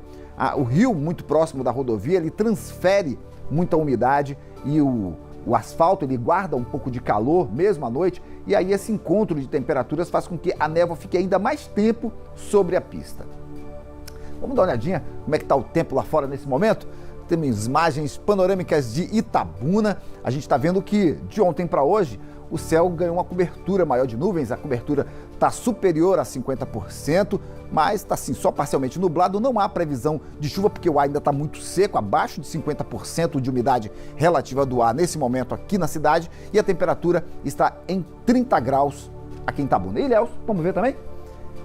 O rio, muito próximo da rodovia, ele transfere muita umidade e o asfalto ele guarda um pouco de calor mesmo à noite, e aí esse encontro de temperaturas faz com que a névoa fique ainda mais tempo sobre a pista. Vamos dar uma olhadinha como é que está o tempo lá fora nesse momento? Temos imagens panorâmicas de Itabuna. A gente está vendo que de ontem para hoje o céu ganhou uma cobertura maior de nuvens, a cobertura está superior a 50%, mas está assim, só parcialmente nublado, não há previsão de chuva porque o ar ainda está muito seco, abaixo de 50% de umidade relativa do ar nesse momento aqui na cidade, e a temperatura está em 30 graus aqui em Itabuna. E Ilhéus, vamos ver também?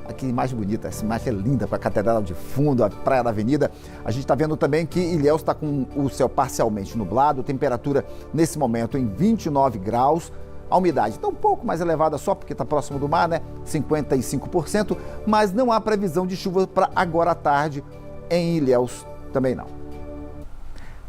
Aqui imagem bonita, essa imagem é linda, com a catedral de fundo, a praia da avenida. A gente está vendo também que Ilhéus está com o céu parcialmente nublado, temperatura nesse momento em 29 graus, A umidade está um pouco mais elevada só porque está próximo do mar, né? 55%, mas não há previsão de chuva para agora à tarde. Em Ilhéus também não.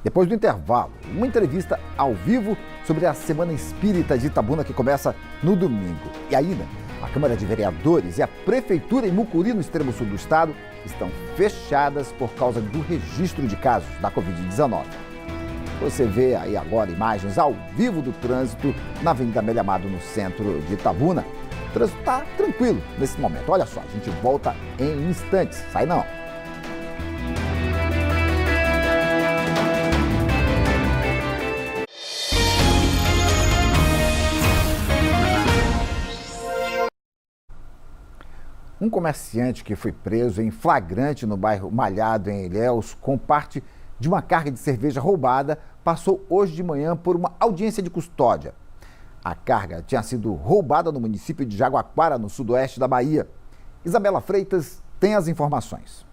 Depois do intervalo, uma entrevista ao vivo sobre a Semana Espírita de Itabuna, que começa no domingo. E ainda, a Câmara de Vereadores e a Prefeitura em Mucuri, no extremo sul do estado, estão fechadas por causa do registro de casos da Covid-19. Você vê aí agora imagens ao vivo do trânsito na Avenida Amélia Amado, no centro de Itabuna. O trânsito está tranquilo nesse momento. Olha só, a gente volta em instantes. Sai não. Um comerciante que foi preso em flagrante no bairro Malhado, em Ilhéus, com parte de uma carga de cerveja roubada, passou hoje de manhã por uma audiência de custódia. A carga tinha sido roubada no município de Jaguaquara, no sudoeste da Bahia. Isabela Freitas tem as informações.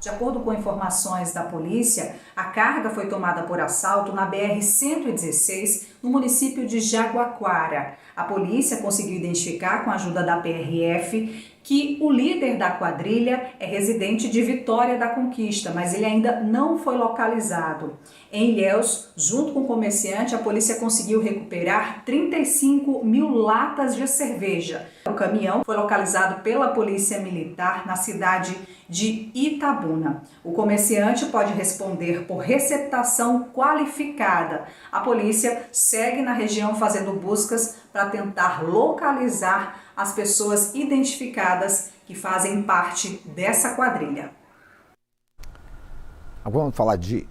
De acordo com informações da polícia, a carga foi tomada por assalto na BR-116, no município de Jaguaquara. A polícia conseguiu identificar, com a ajuda da PRF, que o líder da quadrilha é residente de Vitória da Conquista, mas ele ainda não foi localizado. Em Ilhéus, junto com o comerciante, a polícia conseguiu recuperar 35 mil latas de cerveja. O caminhão foi localizado pela Polícia Militar na cidade de Itabuna. O comerciante pode responder por receptação qualificada. A polícia segue na região fazendo buscas para tentar localizar as pessoas identificadas que fazem parte dessa quadrilha. Vamos falar de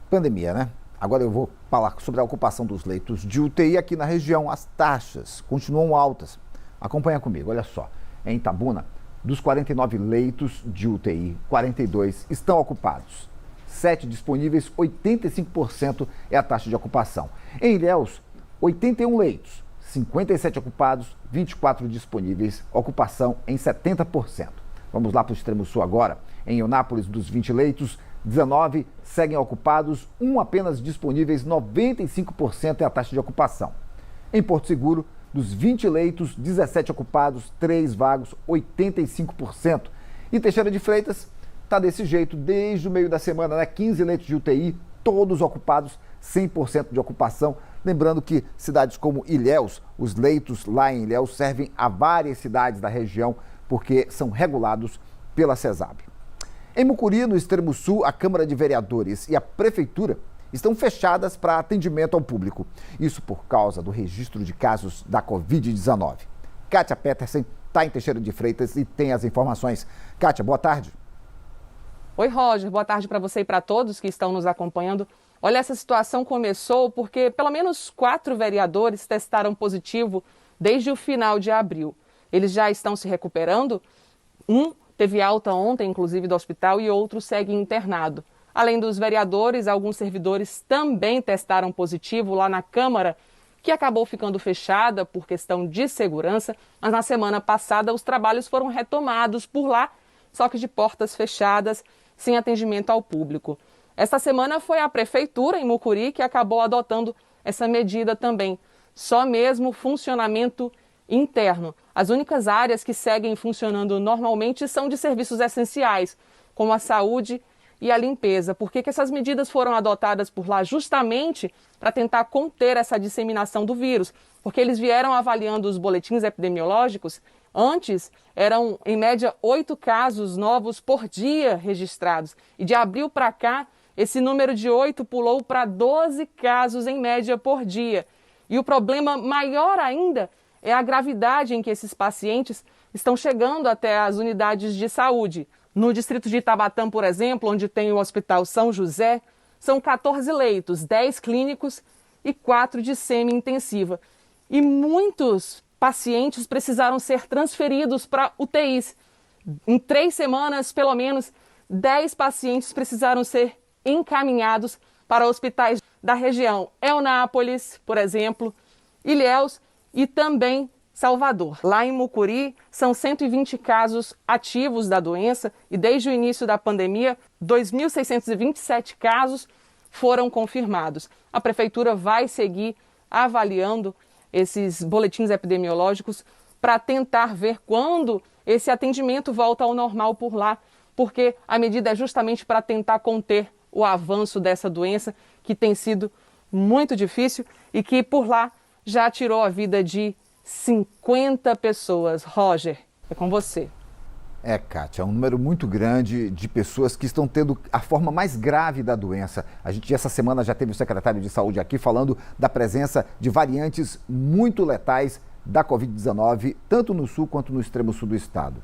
pandemia, né? Agora eu vou falar sobre a ocupação dos leitos de UTI aqui na região. As taxas continuam altas. Acompanha comigo, olha só. Em Itabuna, dos 49 leitos de UTI, 42 estão ocupados. 7 disponíveis, 85% é a taxa de ocupação. Em Ilhéus, 81 leitos, 57 ocupados, 24 disponíveis, ocupação em 70%. Vamos lá para o extremo sul agora. Em Eunápolis, dos 20 leitos, 19 seguem ocupados, 1 apenas disponíveis, 95% é a taxa de ocupação. Em Porto Seguro, dos 20 leitos, 17 ocupados, 3 vagos, 85%. E Teixeira de Freitas está desse jeito desde o meio da semana, né? 15 leitos de UTI, todos ocupados, 100% de ocupação. Lembrando que cidades como Ilhéus, os leitos lá em Ilhéus servem a várias cidades da região porque são regulados pela CESAB. Em Mucuri, no extremo sul, a Câmara de Vereadores e a Prefeitura estão fechadas para atendimento ao público. Isso por causa do registro de casos da Covid-19. Kátia Petersen está em Teixeira de Freitas e tem as informações. Kátia, boa tarde. Oi, Roger. Boa tarde para você e para todos que estão nos acompanhando. Olha, essa situação começou porque pelo menos 4 vereadores testaram positivo desde o final de abril. Eles já estão se recuperando. Um teve alta ontem, inclusive, do hospital, e outro segue internado. Além dos vereadores, alguns servidores também testaram positivo lá na Câmara, que acabou ficando fechada por questão de segurança, mas na semana passada os trabalhos foram retomados por lá, só que de portas fechadas, sem atendimento ao público. Esta semana foi a Prefeitura, em Mucuri, que acabou adotando essa medida também. Só mesmo funcionamento interno. As únicas áreas que seguem funcionando normalmente são de serviços essenciais, como a saúde e a limpeza. Por que essas medidas foram adotadas por lá? Justamente para tentar conter essa disseminação do vírus. Porque eles vieram avaliando os boletins epidemiológicos. Antes, eram em média 8 casos novos por dia registrados. E de abril para cá, esse número de 8 pulou para 12 casos em média por dia. E o problema maior ainda é a gravidade em que esses pacientes estão chegando até as unidades de saúde. No distrito de Itabatã, por exemplo, onde tem o Hospital São José, são 14 leitos, 10 clínicos e 4 de semi-intensiva. E muitos pacientes precisaram ser transferidos para UTIs. Em 3 semanas, pelo menos, 10 pacientes precisaram ser encaminhados para hospitais da região. Eunápolis, por exemplo, Ilhéus e também Salvador. Lá em Mucuri, são 120 casos ativos da doença e desde o início da pandemia, 2.627 casos foram confirmados. A Prefeitura vai seguir avaliando esses boletins epidemiológicos para tentar ver quando esse atendimento volta ao normal por lá, porque a medida é justamente para tentar conter o avanço dessa doença, que tem sido muito difícil e que por lá já tirou a vida de 50 pessoas. Roger, é com você. Kátia, é um número muito grande de pessoas que estão tendo a forma mais grave da doença. A gente essa semana já teve o secretário de Saúde aqui falando da presença de variantes muito letais da Covid-19, tanto no sul quanto no extremo sul do estado.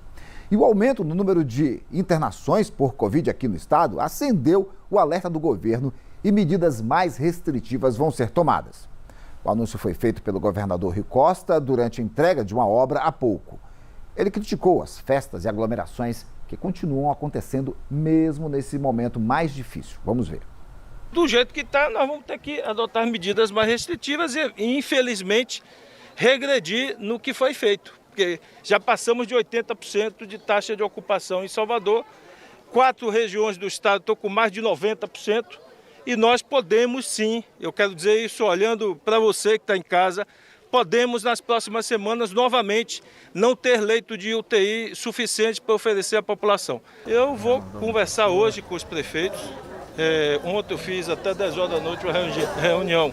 E o aumento no número de internações por Covid aqui no estado acendeu o alerta do governo e medidas mais restritivas vão ser tomadas. O anúncio foi feito pelo governador Rui Costa durante a entrega de uma obra há pouco. Ele criticou as festas e aglomerações que continuam acontecendo mesmo nesse momento mais difícil. Vamos ver. Do jeito que está, nós vamos ter que adotar medidas mais restritivas e, infelizmente, regredir no que foi feito. Porque já passamos de 80% de taxa de ocupação em Salvador. 4 regiões do estado estão com mais de 90%. E nós podemos sim, eu quero dizer isso olhando para você que está em casa, podemos nas próximas semanas novamente não ter leito de UTI suficiente para oferecer à população. Eu vou conversar hoje com os prefeitos. Ontem eu fiz até 10 horas da noite uma reunião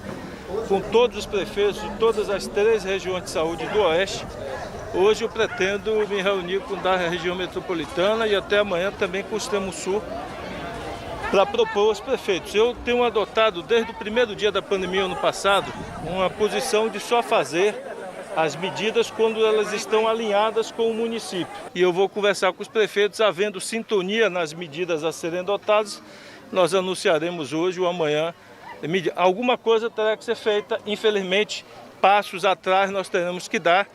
com todos os prefeitos de todas as 3 regiões de saúde do Oeste. Hoje eu pretendo me reunir com da região metropolitana e até amanhã também com o extremo sul para propor aos prefeitos. Eu tenho adotado desde o primeiro dia da pandemia ano passado uma posição de só fazer as medidas quando elas estão alinhadas com o município. E eu vou conversar com os prefeitos, havendo sintonia nas medidas a serem adotadas, nós anunciaremos hoje ou amanhã. Alguma coisa terá que ser feita, infelizmente, passos atrás nós teremos que dar,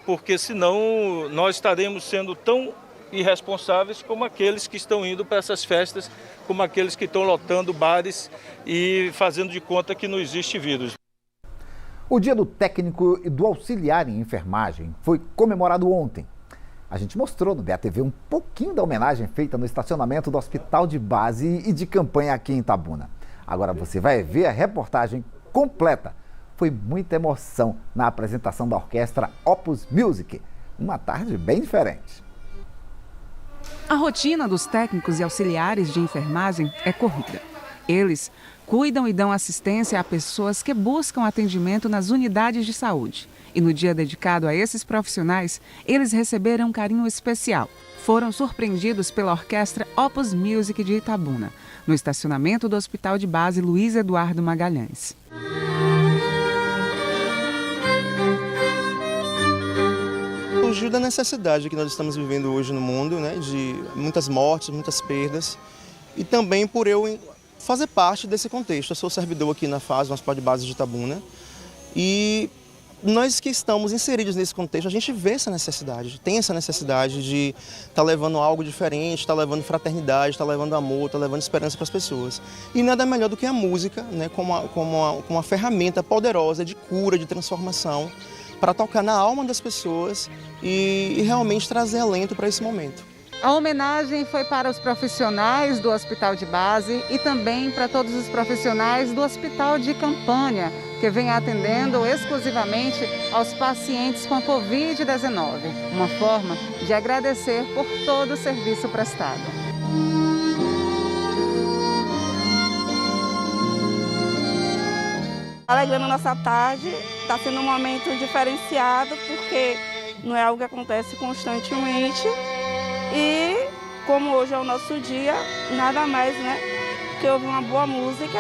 porque senão nós estaremos sendo tão irresponsáveis como aqueles que estão indo para essas festas, como aqueles que estão lotando bares e fazendo de conta que não existe vírus. O Dia do Técnico e do Auxiliar em Enfermagem foi comemorado ontem. A gente mostrou no BATV um pouquinho da homenagem feita no estacionamento do Hospital de Base e de Campanha aqui em Itabuna. Agora você vai ver a reportagem completa. Foi muita emoção na apresentação da orquestra Opus Music. Uma tarde bem diferente. A rotina dos técnicos e auxiliares de enfermagem é corrida. Eles cuidam e dão assistência a pessoas que buscam atendimento nas unidades de saúde. E no dia dedicado a esses profissionais, eles receberam um carinho especial. Foram surpreendidos pela orquestra Opus Music de Itabuna, no estacionamento do Hospital de Base Luiz Eduardo Magalhães. Surgiu da necessidade que nós estamos vivendo hoje no mundo, né, de muitas mortes, muitas perdas, e também por eu fazer parte desse contexto. Eu sou servidor aqui na FAS, no Hospital de Base de Itabuna, e nós que estamos inseridos nesse contexto, a gente vê essa necessidade, tem essa necessidade de estar levando algo diferente, estar levando fraternidade, estar levando amor, estar levando esperança para as pessoas. E nada melhor do que a música, né, como uma ferramenta poderosa de cura, de transformação, para tocar na alma das pessoas e realmente trazer alento para esse momento. A homenagem foi para os profissionais do Hospital de Base e também para todos os profissionais do Hospital de Campanha, que vem atendendo exclusivamente aos pacientes com a Covid-19. Uma forma de agradecer por todo o serviço prestado. Alegrando nossa tarde, está sendo um momento diferenciado porque não é algo que acontece constantemente e como hoje é o nosso dia, nada mais, né, que ouvir uma boa música.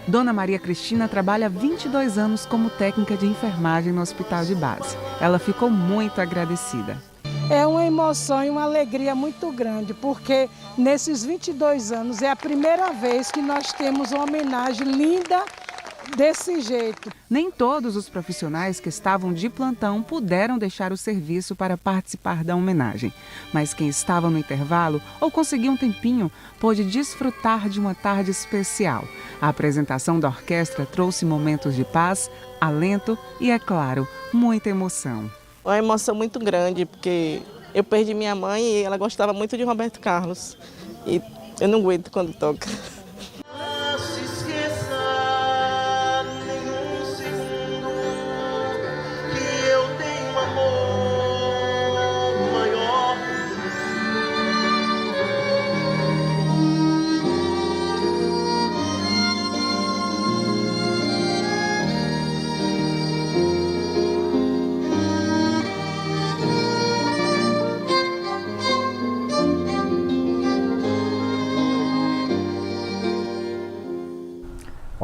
Dona Maria Cristina trabalha há 22 anos como técnica de enfermagem no Hospital de Base. Ela ficou muito agradecida. É uma emoção e uma alegria muito grande, porque nesses 22 anos é a primeira vez que nós temos uma homenagem linda desse jeito. Nem todos os profissionais que estavam de plantão puderam deixar o serviço para participar da homenagem. Mas quem estava no intervalo ou conseguiu um tempinho pôde desfrutar de uma tarde especial. A apresentação da orquestra trouxe momentos de paz, alento e, é claro, muita emoção. Uma emoção muito grande, porque eu perdi minha mãe e ela gostava muito de Roberto Carlos. E eu não aguento quando toca.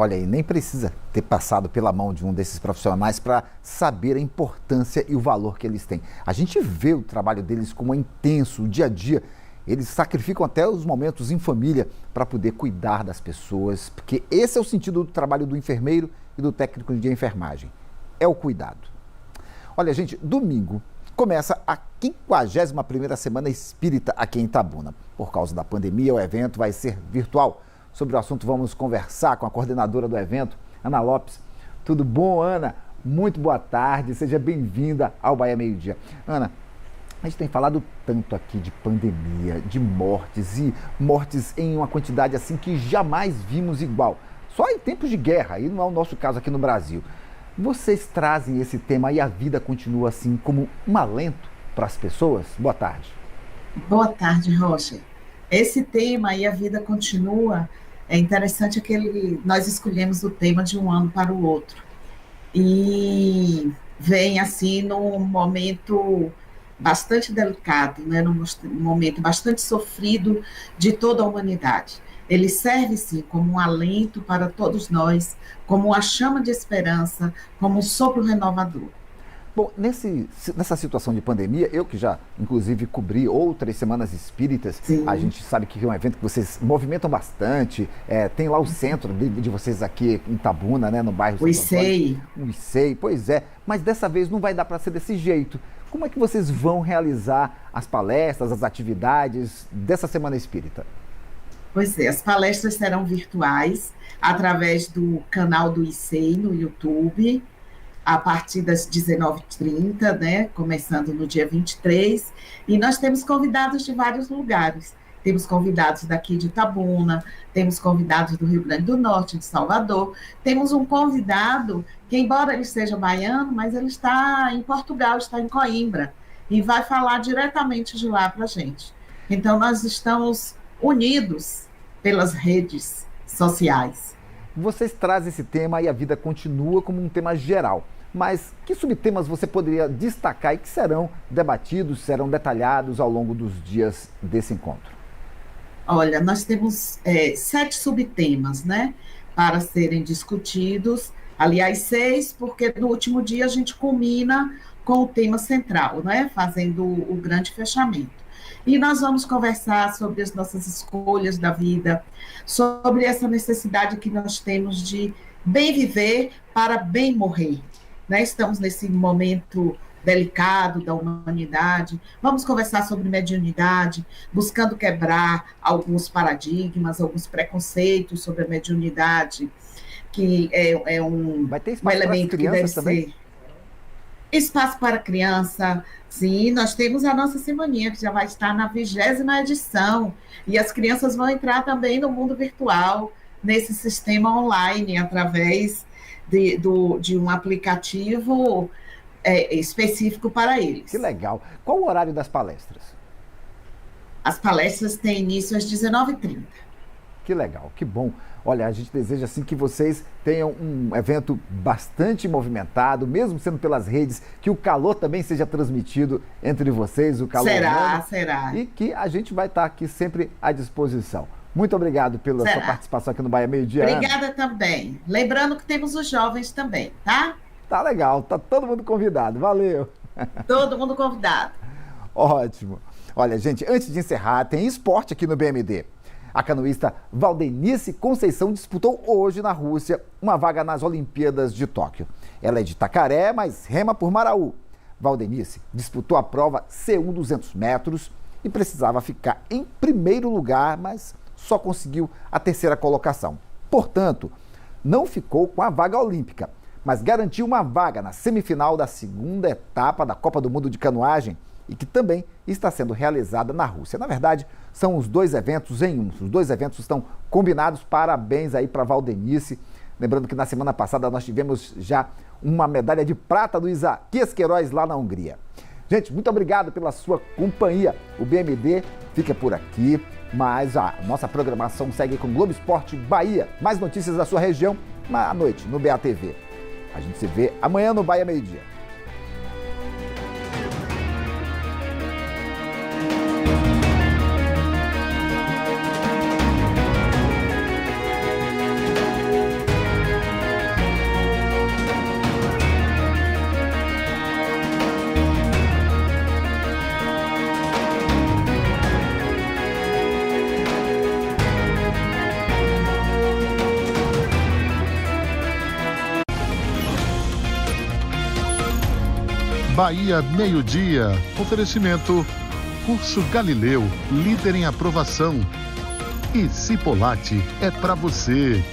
Olha aí, nem precisa ter passado pela mão de um desses profissionais para saber a importância e o valor que eles têm. A gente vê o trabalho deles como é intenso, o dia a dia. Eles sacrificam até os momentos em família para poder cuidar das pessoas, porque esse é o sentido do trabalho do enfermeiro e do técnico de enfermagem, é o cuidado. Olha, gente, domingo começa a 51ª Semana Espírita aqui em Itabuna. Por causa da pandemia, o evento vai ser virtual. Sobre o assunto, vamos conversar com a coordenadora do evento, Ana Lopes. Tudo bom, Ana? Muito boa tarde, seja bem-vinda ao Bahia Meio Dia. Ana, a gente tem falado tanto aqui de pandemia, de mortes e mortes em uma quantidade assim que jamais vimos igual. Só em tempos de guerra, e não é o nosso caso aqui no Brasil. Vocês trazem esse tema e a vida continua assim como um alento para as pessoas? Boa tarde. Boa tarde, Roger. Esse tema e a vida continua, é interessante nós escolhemos o tema de um ano para o outro. E vem assim num momento bastante delicado, né? Num momento bastante sofrido de toda a humanidade. Ele serve, sim, como um alento para todos nós, como uma chama de esperança, como um sopro renovador. Bom, nessa situação de pandemia, eu que já, inclusive, cobri outras semanas espíritas, sim. A gente sabe que é um evento que vocês movimentam bastante, tem lá o centro de vocês aqui em Itabuna, né, no bairro... O ICEI. O ICEI, pois é, mas dessa vez não vai dar para ser desse jeito. Como é que vocês vão realizar as palestras, as atividades dessa Semana Espírita? Pois é, as palestras serão virtuais, através do canal do ICEI no YouTube, a partir das 19h30, né, começando no dia 23, e nós temos convidados de vários lugares. Temos convidados daqui de Itabuna, temos convidados do Rio Grande do Norte, de Salvador, temos um convidado que, embora ele seja baiano, mas ele está em Portugal, está em Coimbra, e vai falar diretamente de lá para a gente. Então, nós estamos unidos pelas redes sociais. Vocês trazem esse tema e a vida continua como um tema geral. Mas que subtemas você poderia destacar e que serão debatidos, serão detalhados ao longo dos dias desse encontro? Olha, nós temos 7 subtemas, né, para serem discutidos. Aliás, 6, porque no último dia a gente culmina com o tema central, né, fazendo o grande fechamento. E nós vamos conversar sobre as nossas escolhas da vida, sobre essa necessidade que nós temos de bem viver para bem morrer. Né? Estamos nesse momento delicado da humanidade. Vamos conversar sobre mediunidade, buscando quebrar alguns paradigmas, alguns preconceitos sobre a mediunidade, que é um elemento que deve ser... Espaço para criança, sim, nós temos a nossa semaninha, que já vai estar na 20ª edição, e as crianças vão entrar também no mundo virtual, nesse sistema online, através de um aplicativo específico para eles. Que legal. Qual o horário das palestras? As palestras têm início às 19h30. Que legal, que bom. Olha, a gente deseja assim que vocês tenham um evento bastante movimentado, mesmo sendo pelas redes, que o calor também seja transmitido entre vocês, o calor será. E que a gente vai estar aqui sempre à disposição. Muito obrigado pela sua participação aqui no Bahia Meio Dia. Obrigada, Ana. Também. Lembrando que temos os jovens também, tá? Tá legal, tá todo mundo convidado. Valeu. Todo mundo convidado. Ótimo. Olha, gente, antes de encerrar, tem esporte aqui no BMD. A canoísta Valdenice Conceição disputou hoje na Rússia uma vaga nas Olimpíadas de Tóquio. Ela é de Itacaré, mas rema por Maraú. Valdenice disputou a prova C1 200 metros e precisava ficar em primeiro lugar, mas só conseguiu a 3ª colocação. Portanto, não ficou com a vaga olímpica, mas garantiu uma vaga na semifinal da 2ª etapa da Copa do Mundo de Canoagem e que também está sendo realizada na Rússia. Na verdade, são os 2 eventos em um. Os 2 eventos estão combinados. Parabéns aí para Valdenice. Lembrando que na semana passada nós tivemos já uma medalha de prata do Isaquias Queiroz lá na Hungria. Gente, muito obrigado pela sua companhia. O BMD fica por aqui, mas a nossa programação segue com Globo Esporte Bahia. Mais notícias da sua região à noite no BATV. A gente se vê amanhã no Bahia Meio Dia. Bahia Meio-Dia. Oferecimento Curso Galileu, líder em aprovação. E Cipolate é pra você.